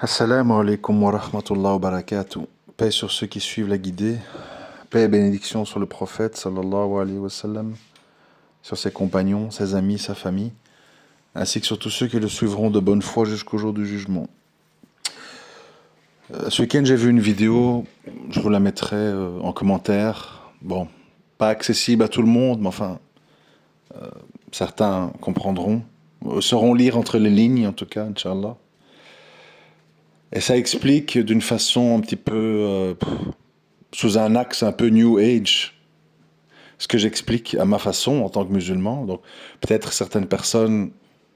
Assalamu alaikum wa rahmatullahi wa barakatuh. Paix sur ceux qui suivent la guidée. Paix et bénédiction sur le prophète sallallahu alayhi wa sallam, sur ses compagnons, ses amis, sa famille, ainsi que sur tous ceux qui le suivront de bonne foi jusqu'au jour du jugement. Ce week-end, j'ai vu une vidéo, je vous la mettrai en commentaire. Bon, pas accessible à tout le monde, mais enfin, certains comprendront, sauront lire entre les lignes en tout cas, Inch'Allah. Et ça explique d'une façon un petit peu, sous un axe un peu New Age, ce que j'explique à ma façon en tant que musulman. Donc peut-être certaines personnes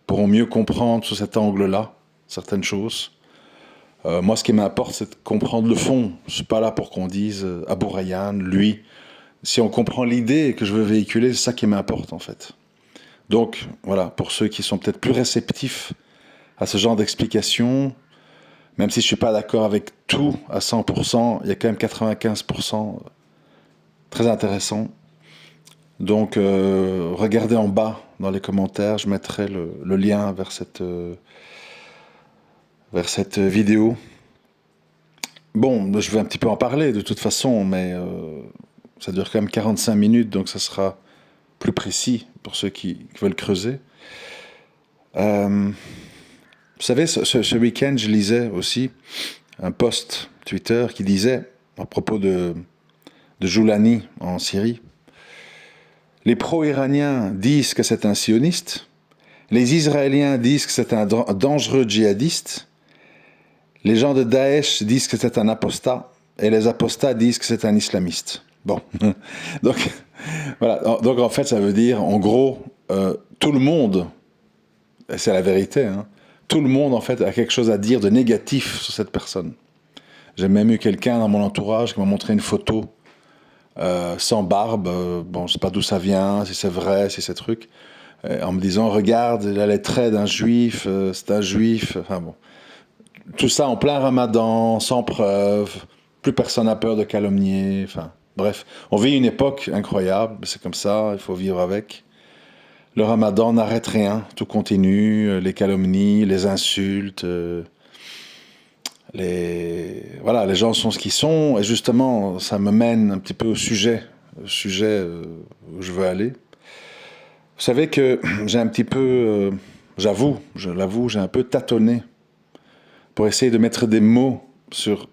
pourront mieux comprendre sous cet angle-là certaines choses. Moi, ce qui m'importe, c'est de comprendre le fond. Je ne suis pas là pour qu'on dise Abu Rayyan, lui. Si on comprend l'idée que je veux véhiculer, c'est ça qui m'importe en fait. Donc voilà, pour ceux qui sont peut-être plus réceptifs à ce genre d'explication, même si je ne suis pas d'accord avec tout à 100%, il y a quand même 95% très intéressant. Donc regardez en bas dans les commentaires, je mettrai le lien vers cette vidéo. Bon, je vais un petit peu en parler de toute façon, mais ça dure quand même 45 minutes, donc ça sera plus précis pour ceux qui veulent creuser. Vous savez, ce week-end, je lisais aussi un post Twitter qui disait, à propos de Joulani en Syrie, les pro-iraniens disent que c'est un sioniste, les Israéliens disent que c'est un dangereux djihadiste, les gens de Daesh disent que c'est un apostat, et les apostats disent que c'est un islamiste. Bon, donc voilà. Donc en fait, ça veut dire, en gros, tout le monde, et c'est la vérité, hein, tout le monde en fait a quelque chose à dire de négatif sur cette personne. J'ai même eu quelqu'un dans mon entourage qui m'a montré une photo sans barbe, bon, je sais pas d'où ça vient, si c'est vrai, si c'est truc, en me disant, regarde, il a les traits d'un juif, c'est un juif, enfin bon. Tout ça en plein ramadan, sans preuve, plus personne n'a peur de calomnier, enfin, bref. On vit une époque incroyable, c'est comme ça, il faut vivre avec. Le ramadan n'arrête rien, tout continue, les calomnies, les insultes, voilà, les gens sont ce qu'ils sont, et justement, ça me mène un petit peu au sujet où je veux aller. Vous savez que j'ai un petit peu, je l'avoue, j'ai un peu tâtonné pour essayer de mettre des mots sur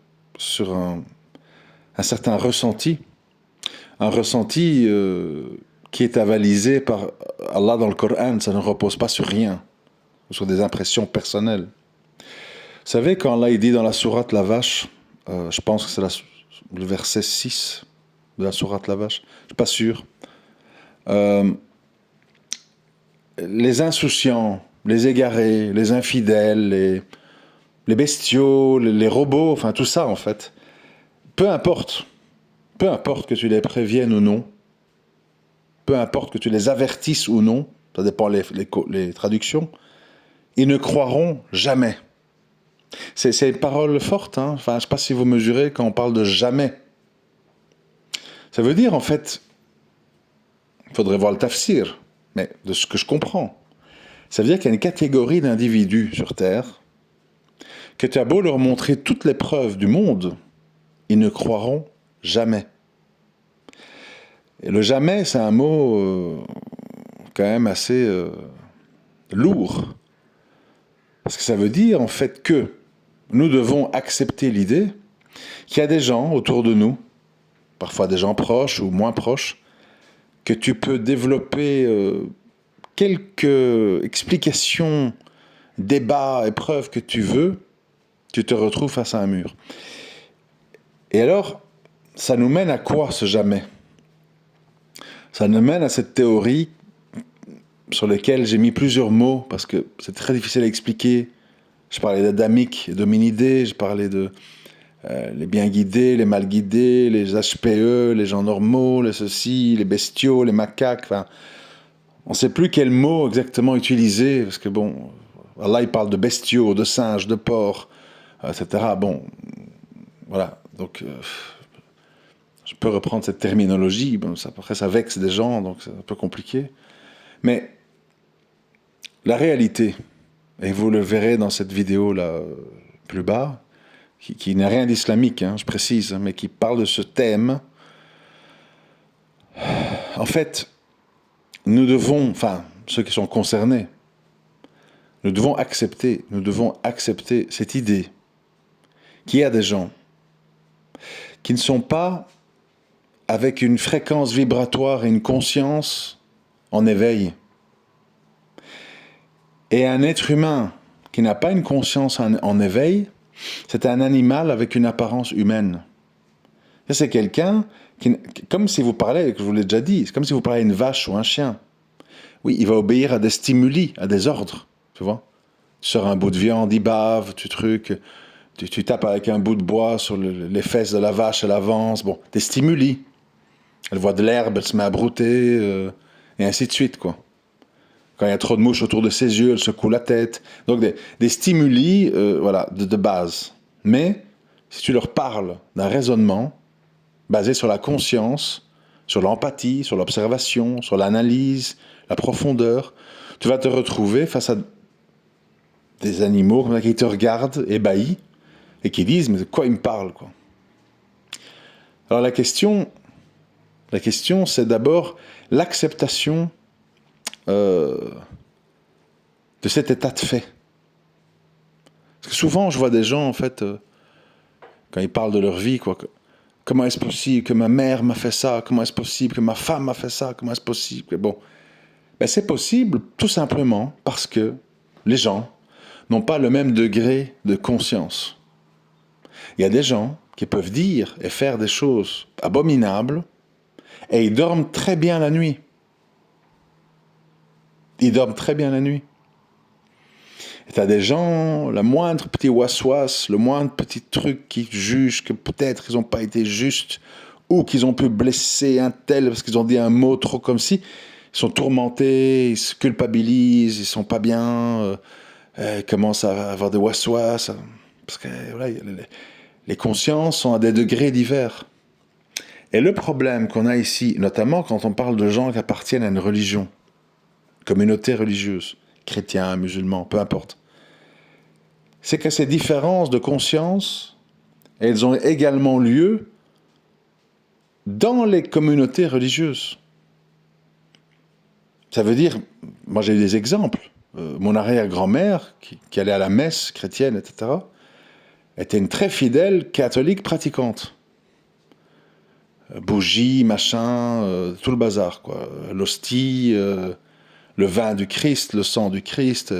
un certain ressenti, un ressenti qui est avalisé par Allah dans le Coran, ça ne repose pas sur rien, sur des impressions personnelles. Vous savez, quand Allah il dit dans la sourate La Vache, je pense que c'est le verset 6 de la sourate La Vache, je ne suis pas sûr, les insouciants, les égarés, les infidèles, les bestiaux, les robots, enfin tout ça en fait, peu importe que tu les préviennes ou non, peu importe que tu les avertisses ou non, ça dépend les traductions, ils ne croiront jamais. C'est une parole forte, hein. Enfin, je ne sais pas si vous mesurez quand on parle de jamais. Ça veut dire, en fait, il faudrait voir le tafsir, mais de ce que je comprends, ça veut dire qu'il y a une catégorie d'individus sur Terre que tu as beau leur montrer toutes les preuves du monde, ils ne croiront jamais. Et le jamais, c'est un mot quand même assez lourd. Parce que ça veut dire, en fait, que nous devons accepter l'idée qu'il y a des gens autour de nous, parfois des gens proches ou moins proches, que tu peux développer quelques explications, débats, épreuves que tu veux, tu te retrouves face à un mur. Et alors, ça nous mène à quoi ce jamais ? Ça nous mène à cette théorie sur laquelle j'ai mis plusieurs mots, parce que c'est très difficile à expliquer. Je parlais d'adamique et d'hominidés, je parlais de les bien guidés, les mal guidés, les HPE, les gens normaux, les ceci, les bestiaux, les macaques, enfin, on ne sait plus quel mot exactement utiliser, parce que bon, Allah il parle de bestiaux, de singes, de porcs, etc. Bon, voilà, donc je peux reprendre cette terminologie, bon, après ça vexe des gens, donc c'est un peu compliqué. Mais la réalité, et vous le verrez dans cette vidéo-là plus bas, qui n'est rien d'islamique, hein, je précise, mais qui parle de ce thème. En fait, nous devons, enfin, ceux qui sont concernés, nous devons accepter cette idée qu'il y a des gens qui ne sont pas avec une fréquence vibratoire et une conscience en éveil. Et un être humain qui n'a pas une conscience en éveil, c'est un animal avec une apparence humaine. Et c'est quelqu'un qui, comme si vous parlez, je vous l'ai déjà dit, c'est comme si vous parlez à une vache ou un chien. Oui, il va obéir à des stimuli, à des ordres, tu vois. Tu sors un bout de viande, il bave, tu tapes avec un bout de bois sur les fesses de la vache, elle avance, bon, des stimuli. Elle voit de l'herbe, elle se met à brouter, et ainsi de suite, quoi. Quand il y a trop de mouches autour de ses yeux, elle secoue la tête. Donc des stimuli, voilà, de base. Mais si tu leur parles d'un raisonnement basé sur la conscience, sur l'empathie, sur l'observation, sur l'analyse, la profondeur, tu vas te retrouver face à des animaux comme ça, qui te regardent ébahis et qui disent « mais de quoi ils me parlent, quoi ?» Alors la question, c'est d'abord l'acceptation de cet état de fait. Parce que souvent, je vois des gens, en fait, quand ils parlent de leur vie, quoi, comment est-ce possible que ma mère m'a fait ça? Comment est-ce possible que ma femme m'a fait ça? Comment est-ce possible que... Bon, ben, c'est possible tout simplement parce que les gens n'ont pas le même degré de conscience. Il y a des gens qui peuvent dire et faire des choses abominables et ils dorment très bien la nuit. Ils dorment très bien la nuit. Et t'as des gens, le moindre petit waswas, le moindre petit truc qui jugent que peut-être ils n'ont pas été justes ou qu'ils ont pu blesser un tel parce qu'ils ont dit un mot trop comme si, ils sont tourmentés, ils se culpabilisent, ils sont pas bien, ils commencent à avoir des waswas, parce que voilà, les consciences sont à des degrés divers. Et le problème qu'on a ici, notamment quand on parle de gens qui appartiennent à une religion, communauté religieuse, chrétiens, musulmans, peu importe, c'est que ces différences de conscience, elles ont également lieu dans les communautés religieuses. Ça veut dire, moi j'ai eu des exemples, mon arrière-grand-mère, qui allait à la messe chrétienne, etc., était une très fidèle catholique pratiquante. Bougie, machin, tout le bazar, quoi. L'hostie, le vin du Christ, le sang du Christ,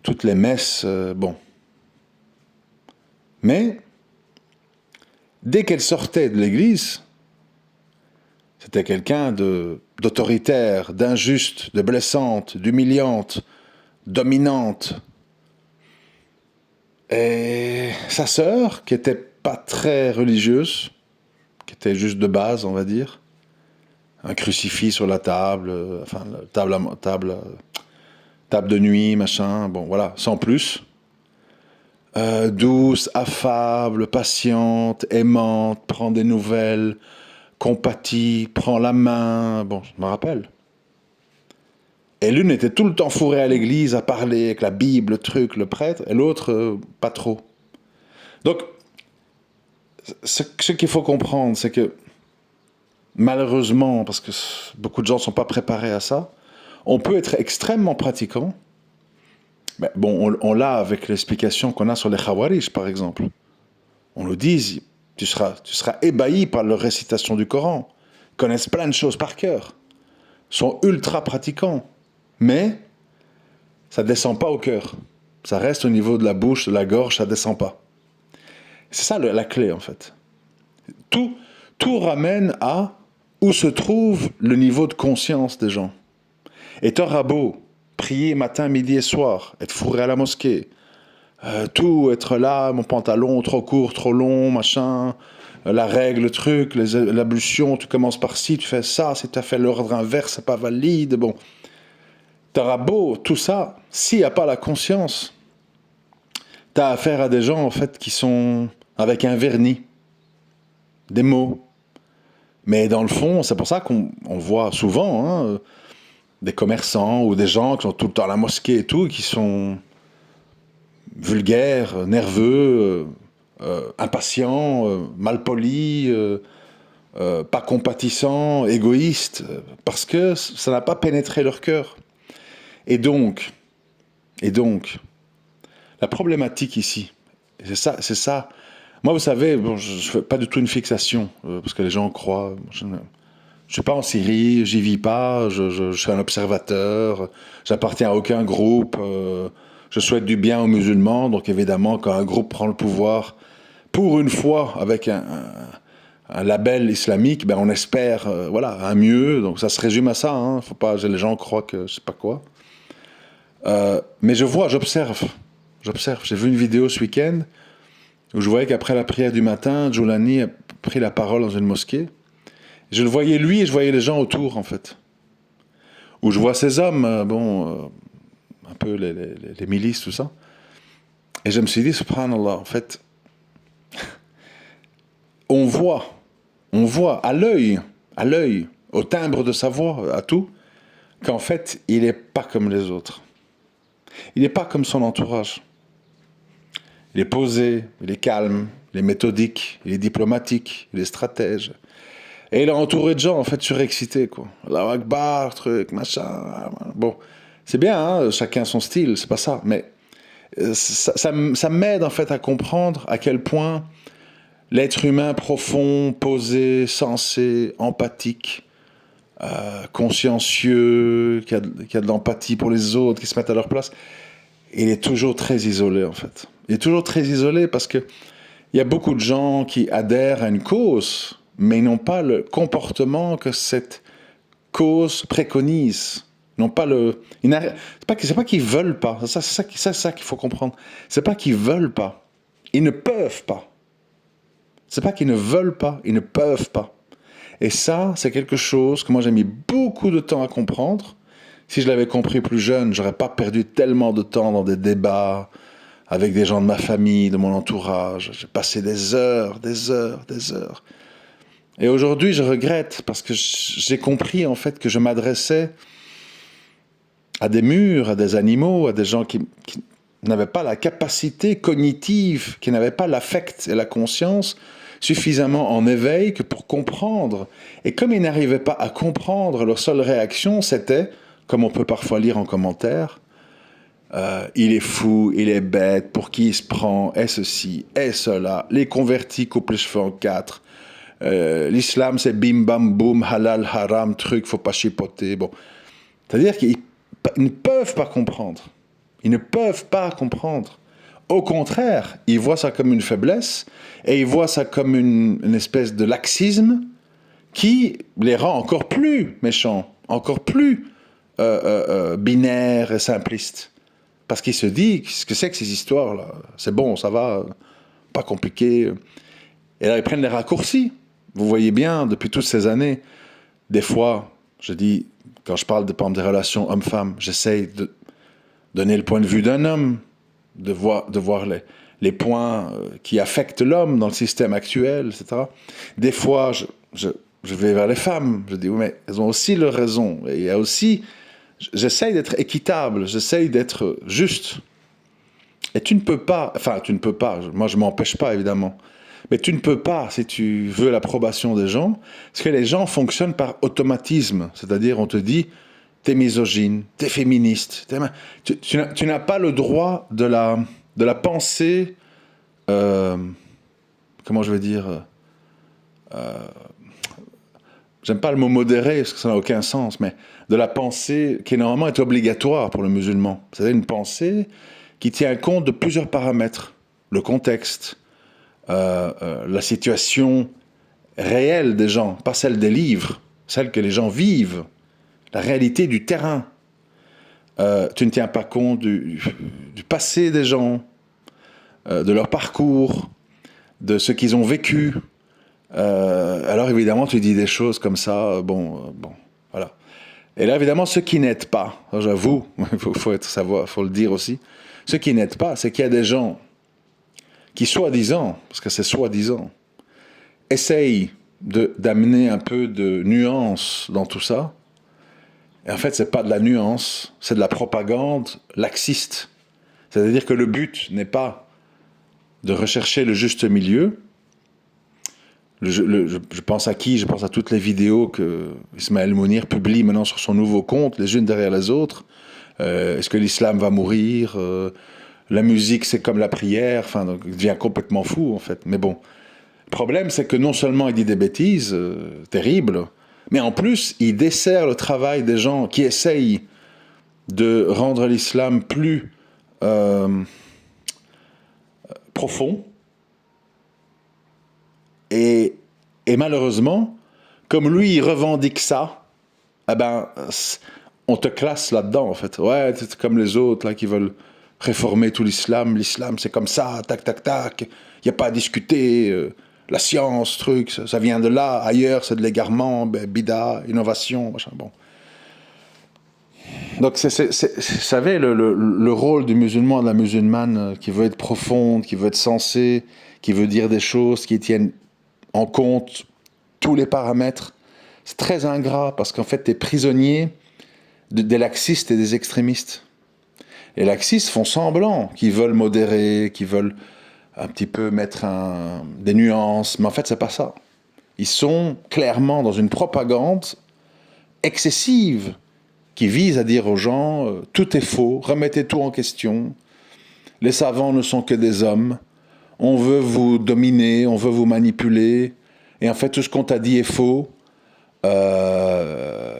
toutes les messes, bon. Mais, dès qu'elle sortait de l'église, c'était quelqu'un d'autoritaire, d'injuste, de blessante, d'humiliante, dominante. Et sa sœur, qui était pas très religieuse, qui était juste de base, on va dire, un crucifix sur la table, enfin, table de nuit, machin, bon, voilà, sans plus. Douce, affable, patiente, aimante, prend des nouvelles, compatie, prend la main, bon, je me rappelle. Et l'une était tout le temps fourrée à l'église à parler avec la Bible, le truc, le prêtre, et l'autre, pas trop. Donc, ce qu'il faut comprendre, c'est que, malheureusement, parce que beaucoup de gens ne sont pas préparés à ça, on peut être extrêmement pratiquant. Ben, bon, on l'a avec l'explication qu'on a sur les Khawarij, par exemple. On nous dit, tu seras ébahi par leur récitation du Coran. Ils connaissent plein de choses par cœur. Ils sont ultra pratiquants. Mais ça ne descend pas au cœur. Ça reste au niveau de la bouche, de la gorge, ça ne descend pas. C'est ça la clé, en fait. Tout ramène à où se trouve le niveau de conscience des gens. Et t'auras beau prier matin, midi et soir, être fourré à la mosquée, tout être là, mon pantalon trop court, trop long, machin, la règle, le truc, l'ablution, tu commences par ci, tu fais ça, si tu as fait l'ordre inverse, c'est pas valide, bon. T'auras beau, tout ça, s'il n'y a pas la conscience, t'as affaire à des gens, en fait, qui sont avec un vernis, des mots. Mais dans le fond, c'est pour ça qu'on voit souvent des commerçants ou des gens qui sont tout le temps à la mosquée et tout, qui sont vulgaire, nerveux, impatient, malpoli, pas compatissant, égoïste, parce que ça n'a pas pénétré leur cœur. Et donc, la problématique ici, c'est ça. Moi, vous savez, bon, je ne fais pas du tout une fixation, parce que les gens croient. Je ne suis pas en Syrie, j'y vis pas, je suis un observateur, j'appartiens à aucun groupe, je souhaite du bien aux musulmans, donc évidemment, quand un groupe prend le pouvoir, pour une fois, avec un label islamique, ben on espère voilà, un mieux, donc ça se résume à ça, hein, faut pas, les gens croient que je sais pas quoi. Mais j'observe. J'ai vu une vidéo ce week-end où je voyais qu'après la prière du matin, Joulani a pris la parole dans une mosquée. Je le voyais lui et je voyais les gens autour, en fait. Où je vois ces hommes, un peu les milices, tout ça. Et je me suis dit, subhanallah, en fait, on voit à l'œil, au timbre de sa voix, à tout, qu'en fait, il n'est pas comme les autres. Il n'est pas comme son entourage. Il est posé, il est calme, il est méthodique, il est diplomatique, il est stratège. Et il est entouré de gens, en fait, surexcités, quoi. Allahu Akbar, truc, machin. Bon, c'est bien, hein, chacun son style, c'est pas ça. Mais ça m'aide, en fait, à comprendre à quel point l'être humain profond, posé, sensé, empathique, consciencieux, qui a de l'empathie pour les autres, qui se mettent à leur place, il est toujours très isolé, en fait. Il est toujours très isolé parce que il y a beaucoup de gens qui adhèrent à une cause, mais ils n'ont pas le comportement que cette cause préconise. Ils n'ont pas le. C'est pas qu'ils veulent pas. C'est ça qu'il faut comprendre. C'est pas qu'ils veulent pas. Ils ne peuvent pas. C'est pas qu'ils ne veulent pas. Ils ne peuvent pas. Et ça, c'est quelque chose que moi j'ai mis beaucoup de temps à comprendre. Si je l'avais compris plus jeune, j'aurais pas perdu tellement de temps dans des débats avec des gens de ma famille, de mon entourage. J'ai passé des heures. Et aujourd'hui, je regrette parce que j'ai compris en fait que je m'adressais à des murs, à des animaux, à des gens qui n'avaient pas la capacité cognitive, qui n'avaient pas l'affect et la conscience suffisamment en éveil que pour comprendre. Et comme ils n'arrivaient pas à comprendre, leur seule réaction, c'était, comme on peut parfois lire en commentaire, il est fou, il est bête, pour qui il se prend, et ceci, et cela, les convertis coupent les cheveux en quatre, l'islam c'est bim bam boum, halal, haram, truc, faut pas chipoter, bon. C'est-à-dire qu'ils ne peuvent pas comprendre. Ils ne peuvent pas comprendre. Au contraire, ils voient ça comme une faiblesse, et ils voient ça comme une espèce de laxisme qui les rend encore plus méchants, encore plus binaires et simplistes. Parce qu'il se dit, qu'est-ce que c'est que ces histoires-là? C'est bon, ça va, pas compliqué. Et là, ils prennent les raccourcis. Vous voyez bien, depuis toutes ces années, des fois, je dis, quand je parle par exemple, des relations homme-femme, j'essaye de donner le point de vue d'un homme, de voir les points qui affectent l'homme dans le système actuel, etc. Des fois, je vais vers les femmes, je dis, oui, mais elles ont aussi leur raison. Et il y a aussi... J'essaye d'être équitable, j'essaye d'être juste. Et tu ne peux pas, moi je ne m'empêche pas évidemment, mais tu ne peux pas, si tu veux l'approbation des gens, parce que les gens fonctionnent par automatisme, c'est-à-dire on te dit, t'es misogyne, t'es féministe, tu n'as pas le droit de la pensée, comment je vais dire, j'aime pas le mot modéré parce que ça n'a aucun sens, mais de la pensée qui normalement est obligatoire pour le musulman. C'est-à-dire une pensée qui tient compte de plusieurs paramètres. Le contexte, la situation réelle des gens, pas celle des livres, celle que les gens vivent, la réalité du terrain. Tu ne tiens pas compte du passé des gens, de leur parcours, de ce qu'ils ont vécu. Alors évidemment, tu dis des choses comme ça, voilà. Et là, évidemment, ceux qui n'aident pas, j'avoue, il faut le dire aussi, ceux qui n'aident pas, c'est qu'il y a des gens qui, soi-disant, parce que c'est soi-disant, essayent d'amener un peu de nuance dans tout ça. Et en fait, c'est pas de la nuance, c'est de la propagande laxiste. C'est-à-dire que le but n'est pas de rechercher le juste milieu. Je pense à qui? Je pense à toutes les vidéos que Ismaël Mounir publie maintenant sur son nouveau compte, les unes derrière les autres. Est-ce que l'islam va mourir? La musique, c'est comme la prière. Enfin, donc, il devient complètement fou, en fait. Mais bon, le problème, c'est que non seulement il dit des bêtises terribles, mais en plus, il dessert le travail des gens qui essayent de rendre l'islam plus profond. Et malheureusement, comme lui, il revendique ça, eh ben, on te classe là-dedans, en fait. Ouais, c'est comme les autres, là, qui veulent réformer tout l'islam. L'islam, c'est comme ça, tac, tac, tac. Il n'y a pas à discuter. La science, truc, ça vient de là. Ailleurs, c'est de l'égarement, bida, innovation, machin, bon. Donc, vous savez, le rôle du musulman et de la musulmane qui veut être profonde, qui veut être sensé, qui veut dire des choses qui tiennent en compte tous les paramètres, c'est très ingrat parce qu'en fait, tu es prisonnier des laxistes et des extrémistes. Les laxistes font semblant qu'ils veulent modérer, qu'ils veulent un petit peu mettre des nuances, mais en fait, c'est pas ça. Ils sont clairement dans une propagande excessive qui vise à dire aux gens tout est faux, remettez tout en question, les savants ne sont que des hommes, on veut vous dominer, on veut vous manipuler, et en fait tout ce qu'on t'a dit est faux.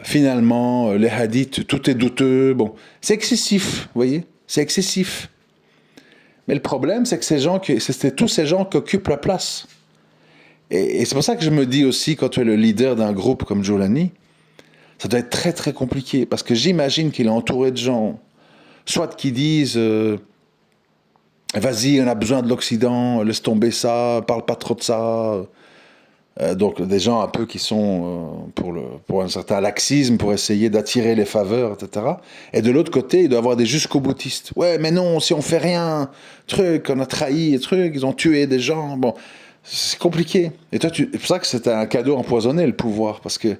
Finalement, les hadiths, tout est douteux. Bon, c'est excessif, vous voyez, c'est excessif. Mais le problème, c'est que c'est tous ces gens qui occupent la place. Et c'est pour ça que je me dis aussi, quand tu es le leader d'un groupe comme Jolani, ça doit être très très compliqué, parce que j'imagine qu'il est entouré de gens, soit qui disent vas-y, on a besoin de l'Occident, laisse tomber ça, parle pas trop de ça. Donc des gens un peu qui sont pour un certain laxisme, pour essayer d'attirer les faveurs, etc. Et de l'autre côté, il doit y avoir des jusqu'au-boutistes. Ouais, mais non, si on fait rien, truc, on a trahi, truc, ils ont tué des gens. Bon, c'est compliqué. Et toi, c'est pour ça que c'est un cadeau empoisonné, le pouvoir, parce que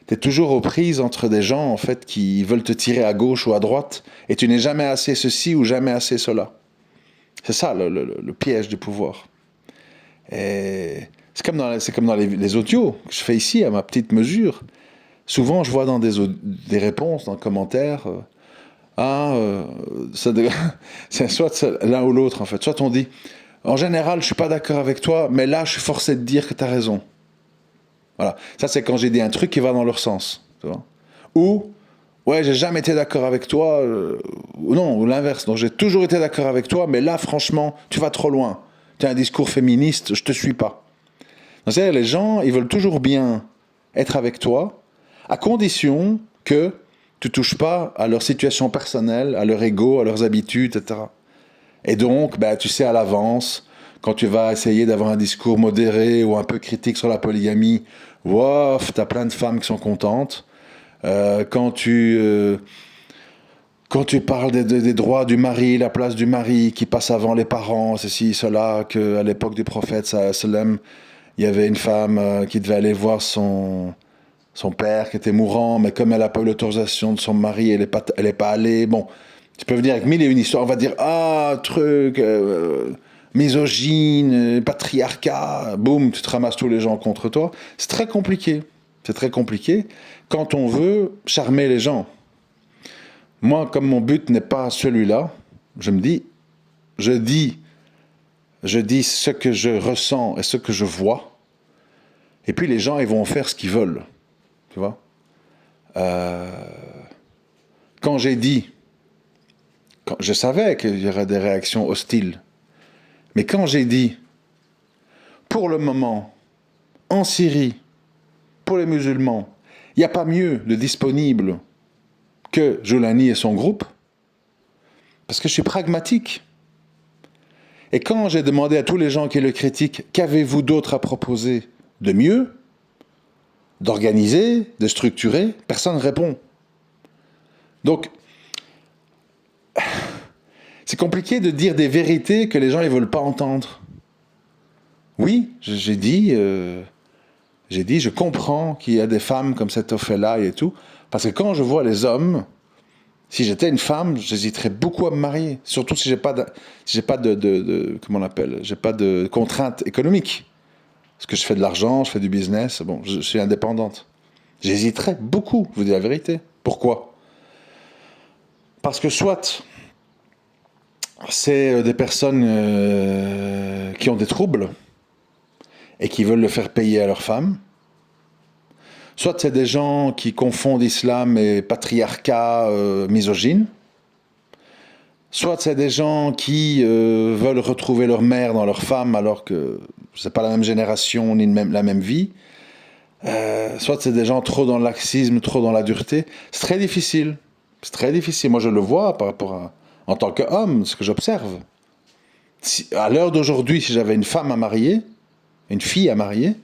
t'es toujours aux prises entre des gens, en fait, qui veulent te tirer à gauche ou à droite, et tu n'es jamais assez ceci ou jamais assez cela. C'est ça, le piège du pouvoir. Et c'est comme dans les audios que je fais ici, à ma petite mesure. Souvent, je vois dans des réponses, dans les commentaires, c'est soit l'un ou l'autre, en fait. Soit on dit, en général, je suis pas d'accord avec toi, mais là, je suis forcé de dire que tu as raison. Voilà. Ça, c'est quand j'ai dit un truc qui va dans leur sens. Tu vois. Ou, ouais, j'ai jamais été d'accord avec toi, ou non, ou l'inverse. Donc, j'ai toujours été d'accord avec toi, mais là, franchement, tu vas trop loin. Tu as un discours féministe, je te suis pas. Donc, c'est-à-dire, les gens, ils veulent toujours bien être avec toi, à condition que tu touches pas à leur situation personnelle, à leur ego, à leurs habitudes, etc. Et donc, tu sais à l'avance, quand tu vas essayer d'avoir un discours modéré ou un peu critique sur la polygamie, wow, t'as plein de femmes qui sont contentes. Quand tu parles des droits du mari, la place du mari qui passe avant les parents, ceci, cela, qu'à l'époque du prophète, sallam, il y avait une femme qui devait aller voir son père qui était mourant, mais comme elle n'a pas eu l'autorisation de son mari, elle est pas allée. Bon, tu peux venir avec mille et une histoires, on va dire, misogyne, patriarcat, boum, tu te ramasses tous les gens contre toi. C'est très compliqué. C'est très compliqué quand on veut charmer les gens. Moi, comme mon but n'est pas celui-là, je dis ce que je ressens et ce que je vois, et puis les gens, ils vont faire ce qu'ils veulent. Tu vois, quand je savais qu'il y aurait des réactions hostiles, mais quand j'ai dit, pour le moment, en Syrie, pour les musulmans, il n'y a pas mieux de disponible que Jolani et son groupe, parce que je suis pragmatique. Et quand j'ai demandé à tous les gens qui le critiquent, qu'avez-vous d'autre à proposer de mieux, d'organiser, de structurer, personne ne répond. Donc, c'est compliqué de dire des vérités que les gens ne veulent pas entendre. Oui, j'ai dit, je comprends qu'il y a des femmes comme cette Ophélie et tout, parce que quand je vois les hommes, Si j'étais une femme, j'hésiterais beaucoup à me marier. Surtout si j'ai pas comment on appelle, j'ai pas de contraintes économiques. Parce que je fais de l'argent, je fais du business, bon, je suis indépendante. J'hésiterais beaucoup, je vous dis la vérité. Pourquoi? Parce que soit c'est des personnes qui ont des troubles et qui veulent le faire payer à leur femme. Soit c'est des gens qui confondent islam et patriarcat misogyne. Soit c'est des gens qui veulent retrouver leur mère dans leur femme alors que c'est pas la même génération ni la même vie. Soit c'est des gens trop dans le laxisme, trop dans la dureté. C'est très difficile. C'est très difficile. Moi, je le vois par rapport à, en tant qu'homme, ce que j'observe. À l'heure d'aujourd'hui, si j'avais une femme à marier, une fille à marier,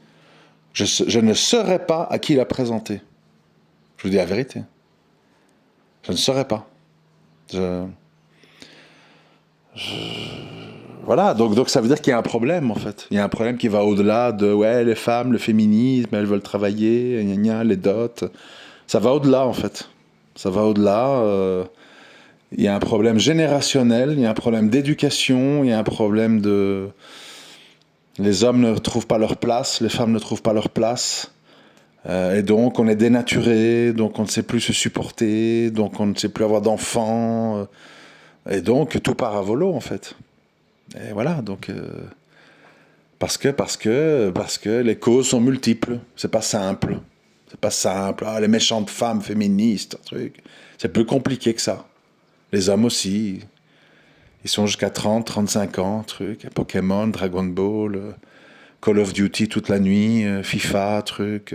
je ne saurais pas à qui la présenter. Je vous dis la vérité. Je ne saurais pas. Voilà, donc ça veut dire qu'il y a un problème en fait. Il y a un problème qui va au-delà de ouais, les femmes, le féminisme, elles veulent travailler, gna gna, les dots. Ça va au-delà en fait. Ça va au-delà. Il y a un problème générationnel, il y a un problème d'éducation, il y a un problème de. Les hommes ne trouvent pas leur place, les femmes ne trouvent pas leur place. Et donc on est dénaturé, donc on ne sait plus se supporter, donc on ne sait plus avoir d'enfants. Et donc tout part à volo en fait. Et voilà, donc parce que les causes sont multiples. C'est pas simple. C'est pas simple. Ah, les méchantes femmes féministes, truc. C'est plus compliqué que ça. Les hommes aussi. Ils sont jusqu'à 30, 35 ans, truc. Pokémon, Dragon Ball, Call of Duty toute la nuit, FIFA, truc.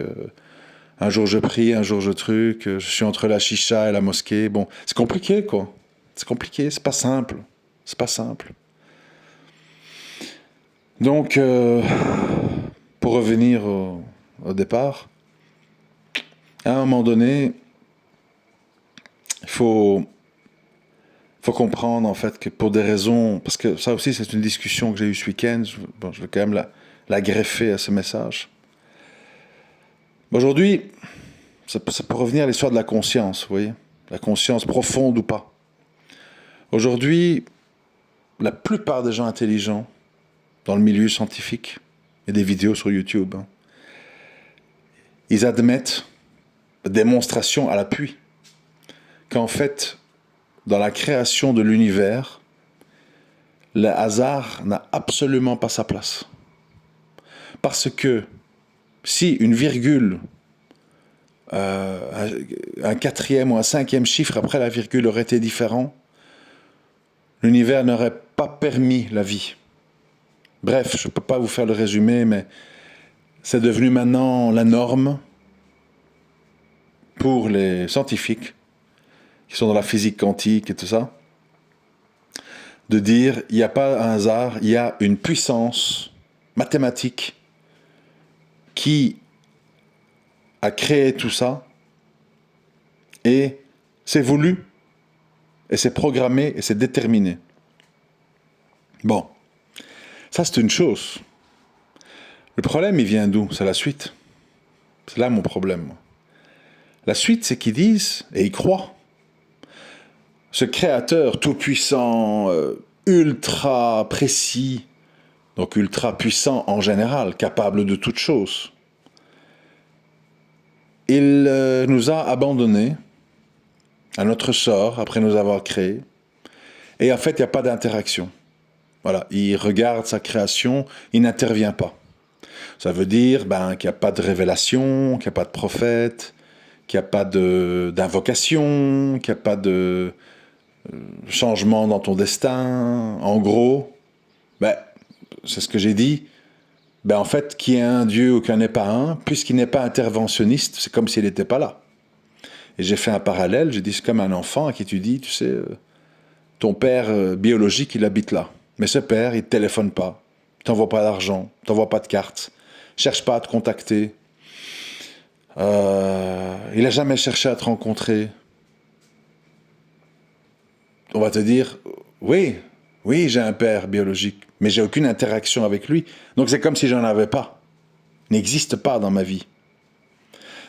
Un jour je prie, un jour je truc. Je suis entre la chicha et la mosquée. Bon, c'est compliqué, quoi. C'est compliqué, c'est pas simple. C'est pas simple. Donc, pour revenir au départ, à un moment donné, il faut comprendre en fait que pour des raisons, parce que ça aussi c'est une discussion que j'ai eue ce week-end, je vais quand même la greffer à ce message. Aujourd'hui, ça peut revenir à l'histoire de la conscience, vous voyez, la conscience profonde ou pas. Aujourd'hui, la plupart des gens intelligents dans le milieu scientifique, il y a des vidéos sur YouTube, hein, ils admettent, démonstration à l'appui, qu'en fait, dans la création de l'univers, le hasard n'a absolument pas sa place. Parce que si une virgule, un quatrième ou un cinquième chiffre après la virgule aurait été différent, l'univers n'aurait pas permis la vie. Bref, je ne peux pas vous faire le résumé, mais c'est devenu maintenant la norme pour les scientifiques qui sont dans la physique quantique et tout ça, de dire il n'y a pas un hasard, il y a une puissance mathématique qui a créé tout ça et c'est voulu et c'est programmé et c'est déterminé. Bon, ça c'est une chose. Le problème il vient d'où? C'est la suite. C'est là mon problème. La suite c'est qu'ils disent et ils croient. Ce créateur tout-puissant, ultra précis, donc ultra puissant en général, capable de toutes choses, il nous a abandonnés à notre sort après nous avoir créés. Et en fait, il n'y a pas d'interaction. Voilà, il regarde sa création, il n'intervient pas. Ça veut dire qu'il n'y a pas de révélation, qu'il n'y a pas de prophète, qu'il n'y a pas d'invocation, qu'il n'y a pas de changement dans ton destin. En gros, c'est ce que j'ai dit. En fait, qu'il y ait un Dieu ou qu'il n'y en ait pas un, puisqu'il n'est pas interventionniste, c'est comme s'il n'était pas là. Et j'ai fait un parallèle, j'ai dit c'est comme un enfant à qui tu dis, tu sais, ton père biologique, il habite là. Mais ce père, il ne te téléphone pas, il t'envoie pas d'argent, il t'envoie pas de carte, cherche pas à te contacter, il n'a jamais cherché à te rencontrer. On va te dire, oui, j'ai un père biologique, mais j'ai aucune interaction avec lui. Donc c'est comme si j'en avais pas. Il n'existe pas dans ma vie.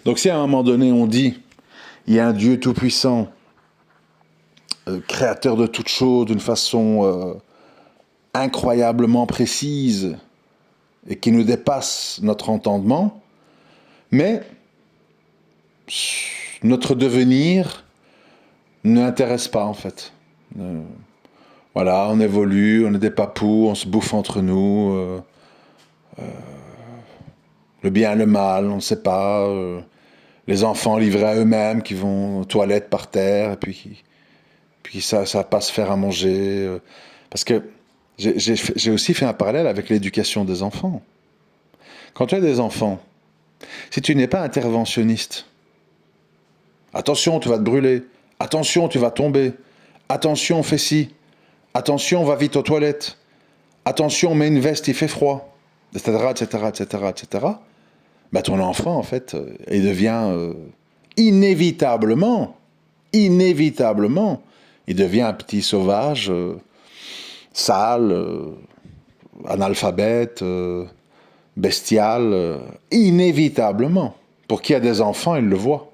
Donc si à un moment donné on dit, il y a un Dieu tout-puissant créateur de toutes choses d'une façon incroyablement précise et qui nous dépasse notre entendement, mais notre devenir ne l'intéresse pas en fait. Voilà, on évolue, on est des papous, on se bouffe entre nous, le bien et le mal, on ne sait pas, les enfants livrés à eux-mêmes qui vont aux toilettes par terre, et puis ça va pas se faire à manger, parce que j'ai aussi fait un parallèle avec l'éducation des enfants. Quand tu as des enfants, si tu n'es pas interventionniste, attention, tu vas te brûler, attention, tu vas tomber, attention, fais ci, attention, va vite aux toilettes, attention, mets une veste, il fait froid, etc., etc., etc., etc., bah ton enfant, en fait, il devient inévitablement, il devient un petit sauvage, sale, analphabète, bestial, inévitablement. Pour qui a des enfants, il le voit.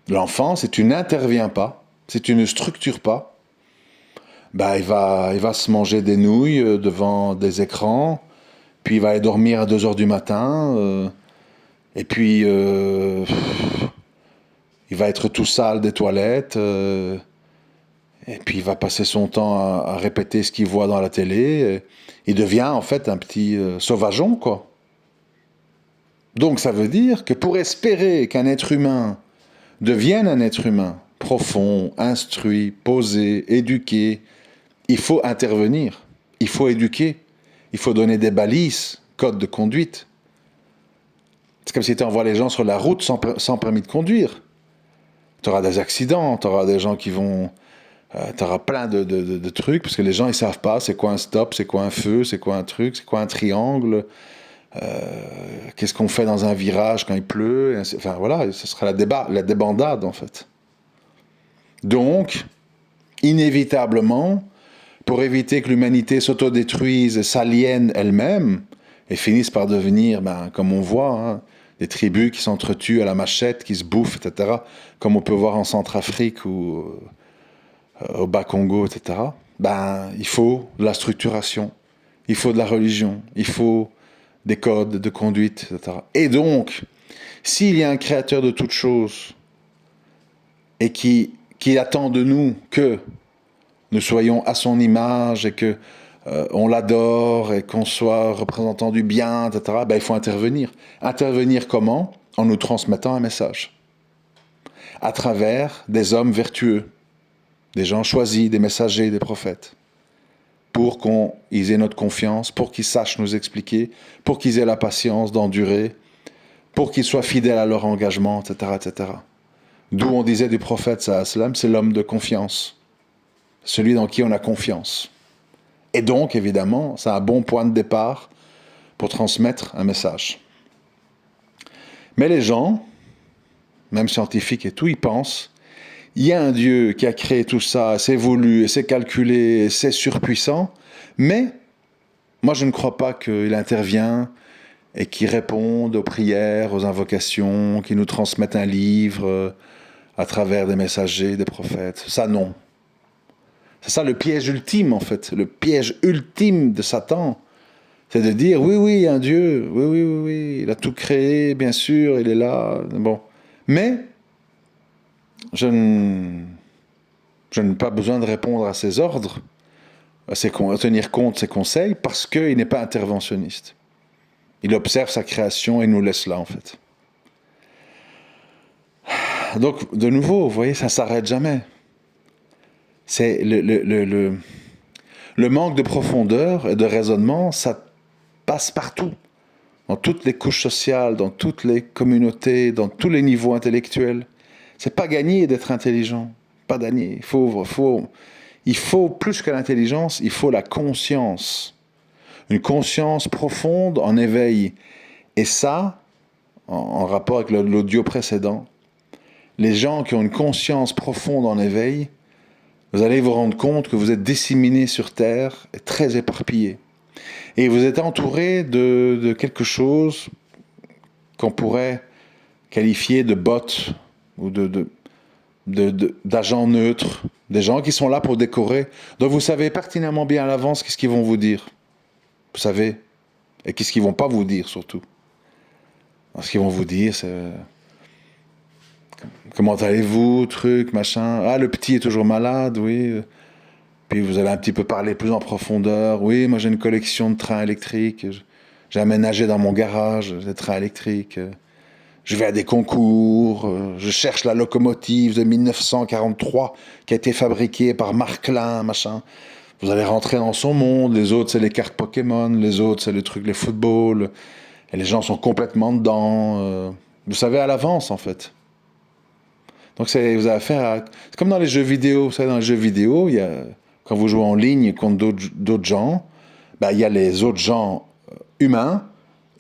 L'enfant, si tu n'interviens pas, si tu ne structures pas, bah, il va se manger des nouilles devant des écrans, puis il va aller dormir à 2 heures du matin, et puis il va être tout sale des toilettes, et puis il va passer son temps à répéter ce qu'il voit dans la télé. Il devient en fait un petit sauvageon, quoi. Donc ça veut dire que pour espérer qu'un être humain devienne un être humain profond, instruit, posé, éduqué, il faut intervenir, il faut éduquer, il faut donner des balises, codes de conduite. C'est comme si tu envoies les gens sur la route sans permis de conduire. Tu auras des accidents, tu auras des gens qui vont... tu auras plein de trucs, parce que les gens, ils savent pas c'est quoi un stop, c'est quoi un feu, c'est quoi un truc, c'est quoi un triangle, qu'est-ce qu'on fait dans un virage quand il pleut, enfin voilà, ce sera la débandade en fait. Donc, inévitablement, pour éviter que l'humanité s'autodétruise, s'aliène elle-même, et finisse par devenir, comme on voit, hein, des tribus qui s'entretuent à la machette, qui se bouffent, etc., comme on peut voir en Centrafrique ou au Bas-Congo, etc., il faut de la structuration, il faut de la religion, il faut des codes de conduite, etc. Et donc, s'il y a un créateur de toutes choses et qui attend de nous que nous soyons à son image et que on l'adore et qu'on soit représentant du bien, etc., il faut intervenir. Intervenir comment? En nous transmettant un message. À travers des hommes vertueux, des gens choisis, des messagers, des prophètes, pour qu'ils aient notre confiance, pour qu'ils sachent nous expliquer, pour qu'ils aient la patience d'endurer, pour qu'ils soient fidèles à leur engagement, etc., etc. D'où on disait du prophète, sallam, c'est l'homme de confiance, celui dans qui on a confiance. Et donc, évidemment, c'est un bon point de départ pour transmettre un message. Mais les gens, même scientifiques et tout, ils pensent, il y a un Dieu qui a créé tout ça, c'est voulu, c'est calculé, c'est surpuissant, mais moi je ne crois pas qu'il intervient et qu'il réponde aux prières, aux invocations, qu'il nous transmette un livre à travers des messagers, des prophètes. Ça, non. C'est ça le piège ultime, en fait. Le piège ultime de Satan, c'est de dire, oui, il y a un Dieu, oui, il a tout créé, bien sûr, il est là, bon. Mais je n'ai pas besoin de répondre à ses ordres, à tenir compte de ses conseils, parce qu'il n'est pas interventionniste. Il observe sa création et nous laisse là, en fait. Donc, de nouveau, vous voyez, ça ne s'arrête jamais. C'est le manque de profondeur et de raisonnement, ça passe partout. Dans toutes les couches sociales, dans toutes les communautés, dans tous les niveaux intellectuels. C'est pas gagné d'être intelligent. Pas gagné. Il faut plus que l'intelligence, il faut la conscience. Une conscience profonde en éveil. Et ça, en rapport avec l'audio précédent, les gens qui ont une conscience profonde en éveil, vous allez vous rendre compte que vous êtes disséminés sur Terre et très éparpillés. Et vous êtes entouré de quelque chose qu'on pourrait qualifier de bot ou de d'agents neutres, des gens qui sont là pour décorer. Donc vous savez pertinemment bien à l'avance qu'est-ce qu'ils vont vous dire. Vous savez. Et qu'est-ce qu'ils vont pas vous dire surtout. Alors, ce qu'ils vont vous dire, c'est comment allez-vous, truc, machin. Ah, le petit est toujours malade, oui. Puis vous allez un petit peu parler plus en profondeur. Oui, moi j'ai une collection de trains électriques. J'ai aménagé dans mon garage des trains électriques. Je vais à des concours. Je cherche la locomotive de 1943 qui a été fabriquée par Marklin, machin. Vous allez rentrer dans son monde. Les autres, c'est les cartes Pokémon. Les autres, c'est le truc, les footballs. Et les gens sont complètement dedans. Vous savez à l'avance, en fait. Donc, vous avez affaire à... C'est comme dans les jeux vidéo. Vous savez, dans les jeux vidéo, quand vous jouez en ligne contre d'autres gens, ben, il y a les autres gens humains,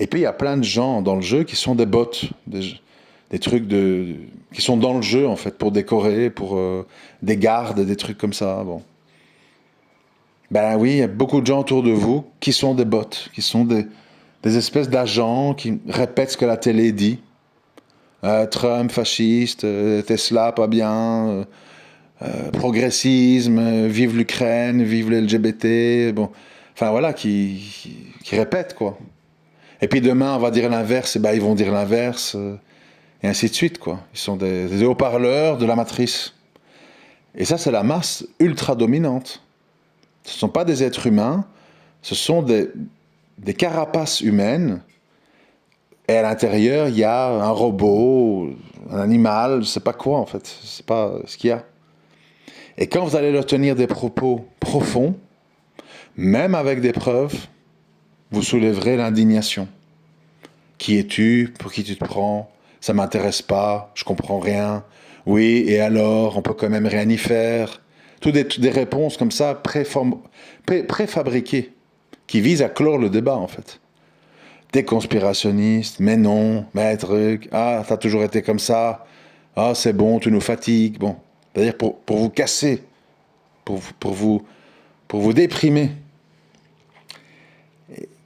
et puis il y a plein de gens dans le jeu qui sont des bots, des trucs qui sont dans le jeu, en fait, pour décorer, pour des gardes, des trucs comme ça. Bon. Ben oui, il y a beaucoup de gens autour de vous qui sont des bots, qui sont des espèces d'agents qui répètent ce que la télé dit. Trump, fasciste, Tesla, pas bien, progressisme, vive l'Ukraine, vive les LGBT, bon. Enfin voilà, qui répètent, quoi. Et puis demain, on va dire l'inverse, et ben ils vont dire l'inverse, et ainsi de suite, quoi. Ils sont des haut-parleurs de la matrice. Et ça, c'est la masse ultra dominante. Ce ne sont pas des êtres humains, ce sont des carapaces humaines. Et à l'intérieur, il y a un robot, un animal, je ne sais pas quoi en fait, je ne sais pas ce qu'il y a. Et quand vous allez leur tenir des propos profonds, même avec des preuves, vous soulèverez l'indignation. Qui es-tu? Pour qui tu te prends? Ça ne m'intéresse pas, je ne comprends rien. Oui, et alors, on peut quand même rien y faire. Toutes des réponses comme ça, préfabriquées, qui visent à clore le débat en fait. T'es conspirationniste, mais non, mais truc, ah, t'as toujours été comme ça, ah, c'est bon, tu nous fatigues, bon. C'est-à-dire pour vous casser, pour vous déprimer.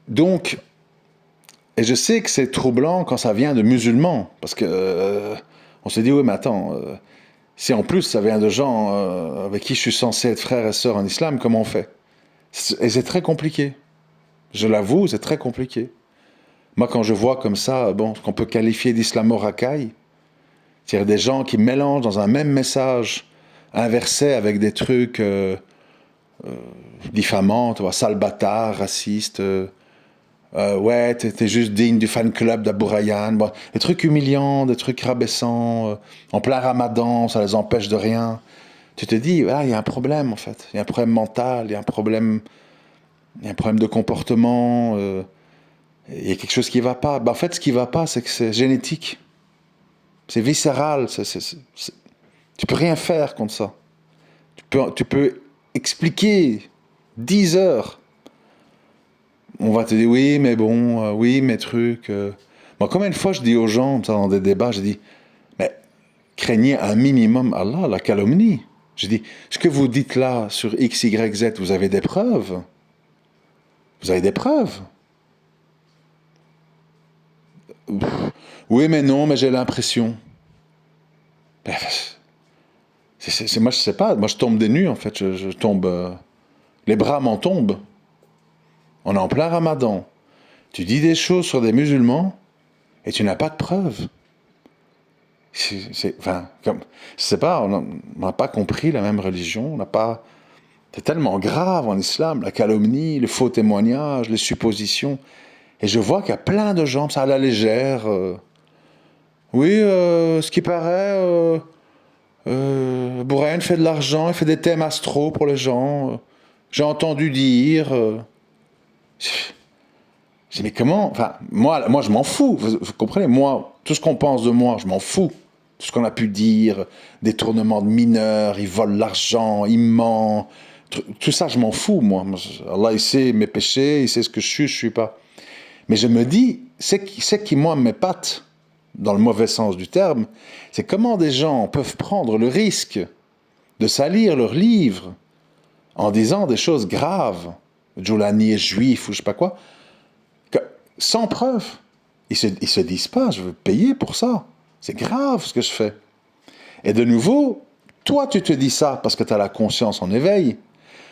Donc, et je sais que c'est troublant quand ça vient de musulmans, parce que on se dit, oui, mais attends, si en plus ça vient de gens avec qui je suis censé être frère et sœur en islam, comment on fait? Et c'est très compliqué. Je l'avoue, c'est très compliqué. Moi, quand je vois comme ça, bon, ce qu'on peut qualifier d'islamo-racaille, c'est-à-dire des gens qui mélangent dans un même message un verset avec des trucs diffamants, tu vois, sale bâtard, raciste, ouais, t'es juste digne du fan club d'Abou Rayyan, bon, des trucs humiliants, des trucs rabaissants, en plein ramadan, ça les empêche de rien. Tu te dis, ah, il y a un problème en fait, il y a un problème mental, il y a un problème de comportement, il y a quelque chose qui ne va pas. Ben, en fait, ce qui ne va pas, c'est que c'est génétique. C'est viscéral. Tu ne peux rien faire contre ça. Tu peux expliquer 10 heures. On va te dire, oui, mais bon, oui, mes trucs. Bon, combien de fois je dis aux gens, dans des débats, je dis, mais craignez un minimum Allah, la calomnie. Je dis, ce que vous dites là sur X, Y, Z, vous avez des preuves. Vous avez des preuves. Oui, mais non, mais j'ai l'impression. Ben, moi, je sais pas. Moi, je tombe des nues, en fait. Je tombe. Les bras m'en tombent. On est en plein ramadan. Tu dis des choses sur des musulmans et tu n'as pas de preuves. Enfin, je sais pas, on n'a pas compris la même religion. On n'a pas. C'est tellement grave en islam, la calomnie, le faux témoignage, les suppositions. Et je vois qu'il y a plein de gens, ça à la légère. Oui, ce qui paraît, Bourraine fait de l'argent, il fait des thèmes astro pour les gens. J'ai entendu dire. Je dis, mais comment? Enfin, moi, je m'en fous. Vous comprenez? Moi, tout ce qu'on pense de moi, je m'en fous. Tout ce qu'on a pu dire, détournement de mineurs, ils volent l'argent, ils mentent. Tout ça, je m'en fous, moi. Allah, il sait mes péchés, il sait ce que je suis pas. Mais je me dis, c'est qui, moi, m'épate, dans le mauvais sens du terme, c'est comment des gens peuvent prendre le risque de salir leurs livres en disant des choses graves. Joulani est juif ou je sais pas quoi, sans preuve. Ils se disent pas, je veux payer pour ça. C'est grave ce que je fais. Et de nouveau, Toi, tu te dis ça parce que tu as la conscience en éveil,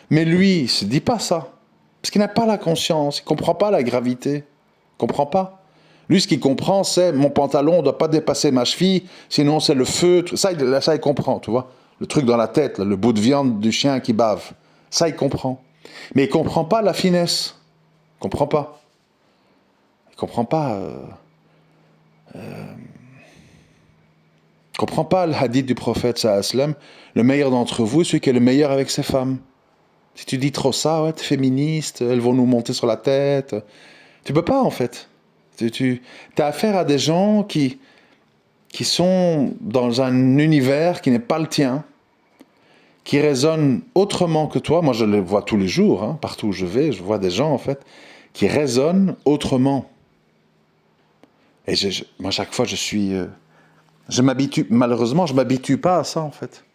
mais lui, il ne se dit pas ça. Parce qu'il n'a pas la conscience, il ne comprend pas la gravité. Il ne comprend pas. Lui, ce qu'il comprend, c'est mon pantalon ne doit pas dépasser ma cheville, sinon c'est le feu. Ça, il comprend, tu vois. Le truc dans la tête, là, le bout de viande du chien qui bave. Ça, il comprend. Mais il ne comprend pas la finesse. Il ne comprend pas. Il ne comprend pas. Comprends pas le hadith du prophète sallam, le meilleur d'entre vous est celui qui est le meilleur avec ses femmes. Si tu dis trop ça, ouais, t'es féministe, elles vont nous monter sur la tête. Tu peux pas en fait. Tu as affaire à des gens qui sont dans un univers qui n'est pas le tien, qui raisonnent autrement que toi. Moi je les vois tous les jours, hein, partout où je vais, je vois des gens en fait qui raisonnent autrement. Et moi chaque fois je suis... malheureusement, je m'habitue pas à ça, en fait.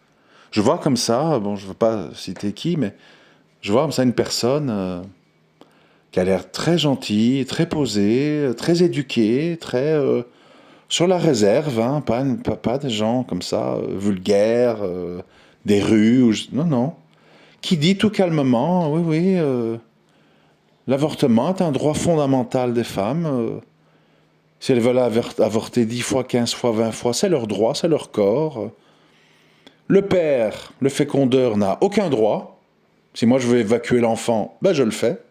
Je vois comme ça, bon, je ne veux pas citer qui, mais je vois comme ça une personne qui a l'air très gentille, très posée, très éduquée, très sur la réserve, hein, pas des gens comme ça, vulgaires, des rues, non, non. Qui dit tout calmement, oui, oui, l'avortement est un droit fondamental des femmes. Si elles veulent avorter 10 fois, 15 fois, 20 fois, c'est leur droit, c'est leur corps. Le père, le fécondeur, n'a aucun droit. Si moi je veux évacuer l'enfant, ben je le fais.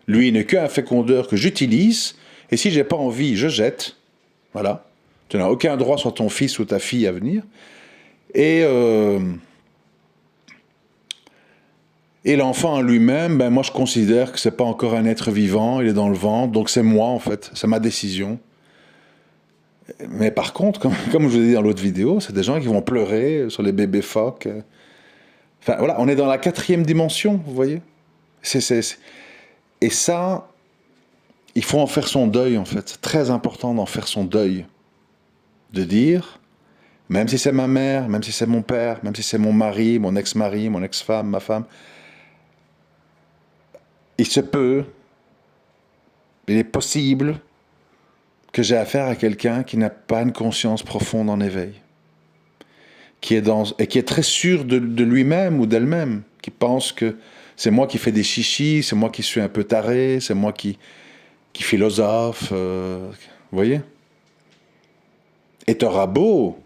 Lui n'est qu'un fécondeur que j'utilise, et si j'ai pas envie, je jette. Voilà. Tu n'as aucun droit sur ton fils ou ta fille à venir. Et l'enfant en lui-même, ben moi je considère que c'est pas encore un être vivant, il est dans le ventre, donc c'est moi en fait, c'est ma décision. Mais par contre, comme je vous ai dit dans l'autre vidéo, c'est des gens qui vont pleurer sur les bébés phoques. Enfin voilà, on est dans la 4e dimension, vous voyez. Et ça, il faut en faire son deuil en fait. C'est très important d'en faire son deuil. De dire, même si c'est ma mère, même si c'est mon père, même si c'est mon mari, mon ex-femme, ma femme, il se peut, il est possible que j'ai affaire à quelqu'un qui n'a pas une conscience profonde en éveil, qui est très sûr de lui-même ou d'elle-même, qui pense que c'est moi qui fais des chichis, c'est moi qui suis un peu taré, c'est moi qui philosophe, vous voyez. Et t'auras beau,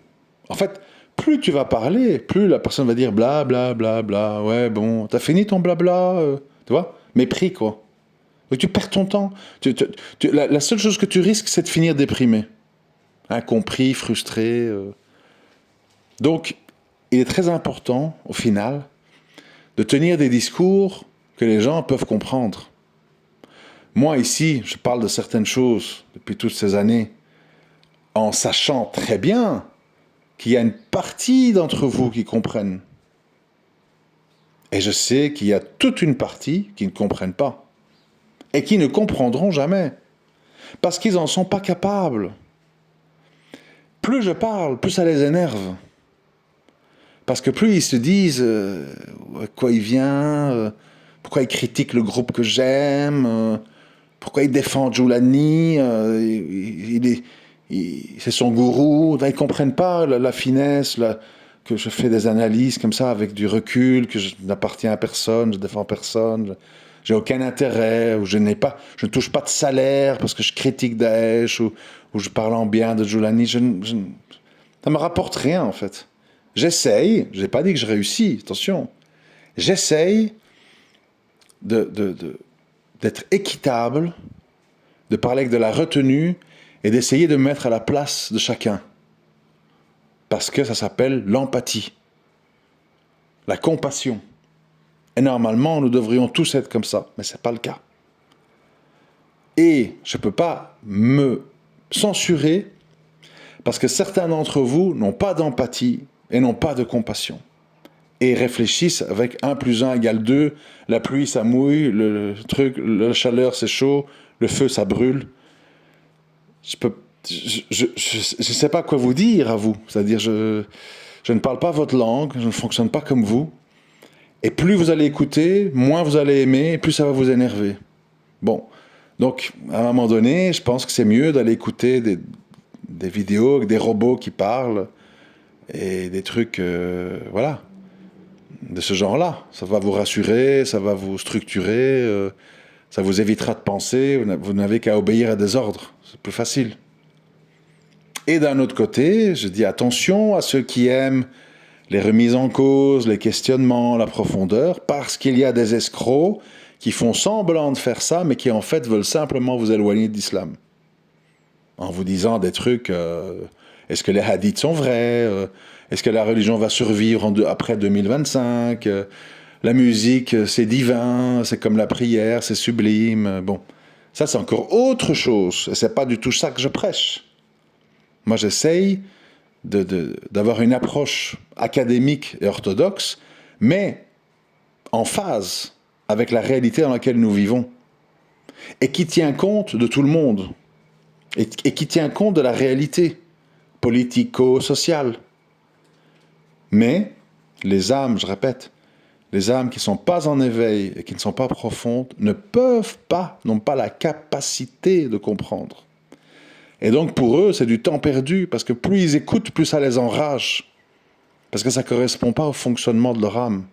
en fait, plus tu vas parler, plus la personne va dire bla bla bla bla, ouais bon, t'as fini ton blabla, tu vois, mépris quoi. Donc tu perds ton temps. La seule chose que tu risques, c'est de finir déprimé. Incompris, frustré. Donc, il est très important, au final, de tenir des discours que les gens peuvent comprendre. Moi, ici, je parle de certaines choses depuis toutes ces années, en sachant très bien qu'il y a une partie d'entre vous qui comprennent. Et je sais qu'il y a toute une partie qui ne comprennent pas. Et qui ne comprendront jamais. Parce qu'ils n'en sont pas capables. Plus je parle, plus ça les énerve. Parce que plus ils se disent quoi il vient, pourquoi il critique le groupe que j'aime, pourquoi il défend Joulani, c'est son gourou. Ils ne comprennent pas la finesse, que je fais des analyses comme ça avec du recul, que je n'appartiens à personne, je ne défends personne. J'ai aucun intérêt, ou je ne touche pas de salaire parce que je critique Daesh, ou je parle en bien de Joulani. Ça me rapporte rien, en fait. J'essaye, je n'ai pas dit que je réussis, attention. J'essaye d'être équitable, de parler avec de la retenue, et d'essayer de me mettre à la place de chacun. Parce que ça s'appelle l'empathie, la compassion. Et normalement, nous devrions tous être comme ça, mais ce n'est pas le cas. Et je ne peux pas me censurer parce que certains d'entre vous n'ont pas d'empathie et n'ont pas de compassion. Et réfléchissent avec 1 + 1 = 2, la pluie ça mouille, la chaleur c'est chaud, le feu ça brûle. Je sais pas quoi vous dire à vous, c'est-à-dire je ne parle pas votre langue, je ne fonctionne pas comme vous. Et plus vous allez écouter, moins vous allez aimer, et plus ça va vous énerver. Bon, donc à un moment donné, je pense que c'est mieux d'aller écouter des vidéos avec des robots qui parlent, et des trucs, voilà, de ce genre-là. Ça va vous rassurer, ça va vous structurer, ça vous évitera de penser, vous n'avez qu'à obéir à des ordres, c'est plus facile. Et d'un autre côté, je dis attention à ceux qui aiment les remises en cause, les questionnements, la profondeur, parce qu'il y a des escrocs qui font semblant de faire ça, mais qui en fait veulent simplement vous éloigner de l'islam. En vous disant des trucs, est-ce que les hadiths sont vrais, est-ce que la religion va survivre après 2025, la musique c'est divin, c'est comme la prière, c'est sublime. Bon, ça c'est encore autre chose, et c'est pas du tout ça que je prêche. Moi j'essaye d'avoir une approche académique et orthodoxe, mais en phase avec la réalité dans laquelle nous vivons, et qui tient compte de tout le monde, et qui tient compte de la réalité politico-sociale. Mais les âmes, je répète, les âmes qui ne sont pas en éveil et qui ne sont pas profondes ne peuvent pas, n'ont pas la capacité de comprendre. Et donc pour eux, c'est du temps perdu, parce que plus ils écoutent, plus ça les enrage. Parce que ça ne correspond pas au fonctionnement de leur âme.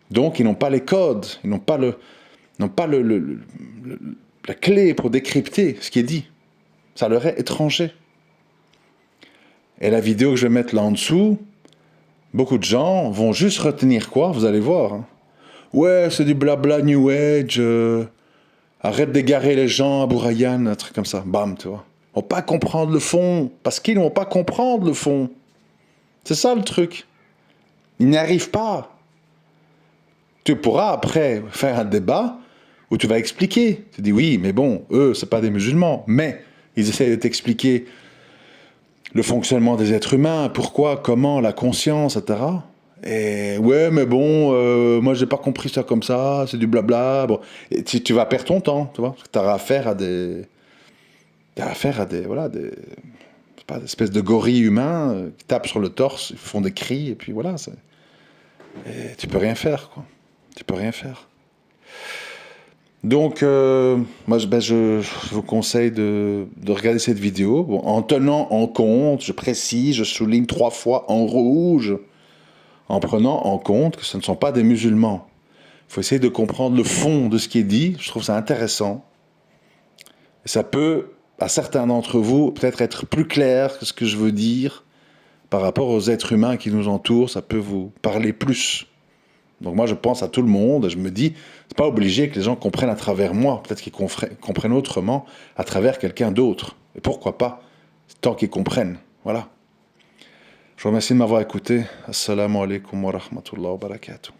Donc ils n'ont pas les codes, ils n'ont pas la clé pour décrypter ce qui est dit. Ça leur est étranger. Et la vidéo que je vais mettre là en dessous, beaucoup de gens vont juste retenir quoi? Vous allez voir. Hein. Ouais, c'est du blabla New Age, arrête d'égarer les gens à Bourayan, un truc comme ça. Bam, tu vois. Ils vont pas comprendre le fond, parce qu'ils ne vont pas comprendre le fond. C'est ça le truc. Ils n'y arrivent pas. Tu pourras après faire un débat où tu vas expliquer. Tu dis oui, mais bon, eux, c'est pas des musulmans, mais ils essaient de t'expliquer le fonctionnement des êtres humains, pourquoi, comment, la conscience, etc. Et ouais, mais bon, moi j'ai pas compris ça comme ça, c'est du blabla. Bon, et tu vas perdre ton temps, tu vois, parce que tu auras affaire à des, voilà, des espèces de gorilles humains qui tapent sur le torse, ils font des cris, et puis voilà. Et tu peux rien faire, quoi. Tu peux rien faire. Donc, moi, je vous conseille de regarder cette vidéo, bon, en tenant en compte, je précise, je souligne 3 fois en rouge, en prenant en compte que ce ne sont pas des musulmans. Il faut essayer de comprendre le fond de ce qui est dit, je trouve ça intéressant. Et ça peut, à certains d'entre vous, peut-être être plus clair que ce que je veux dire par rapport aux êtres humains qui nous entourent, ça peut vous parler plus. Donc moi, je pense à tout le monde, et je me dis, c'est pas obligé que les gens comprennent à travers moi, peut-être qu'ils comprennent autrement à travers quelqu'un d'autre. Et pourquoi pas, tant qu'ils comprennent. Voilà. Je vous remercie de m'avoir écouté. Assalamu alaikum wa rahmatullahi wa barakatuh.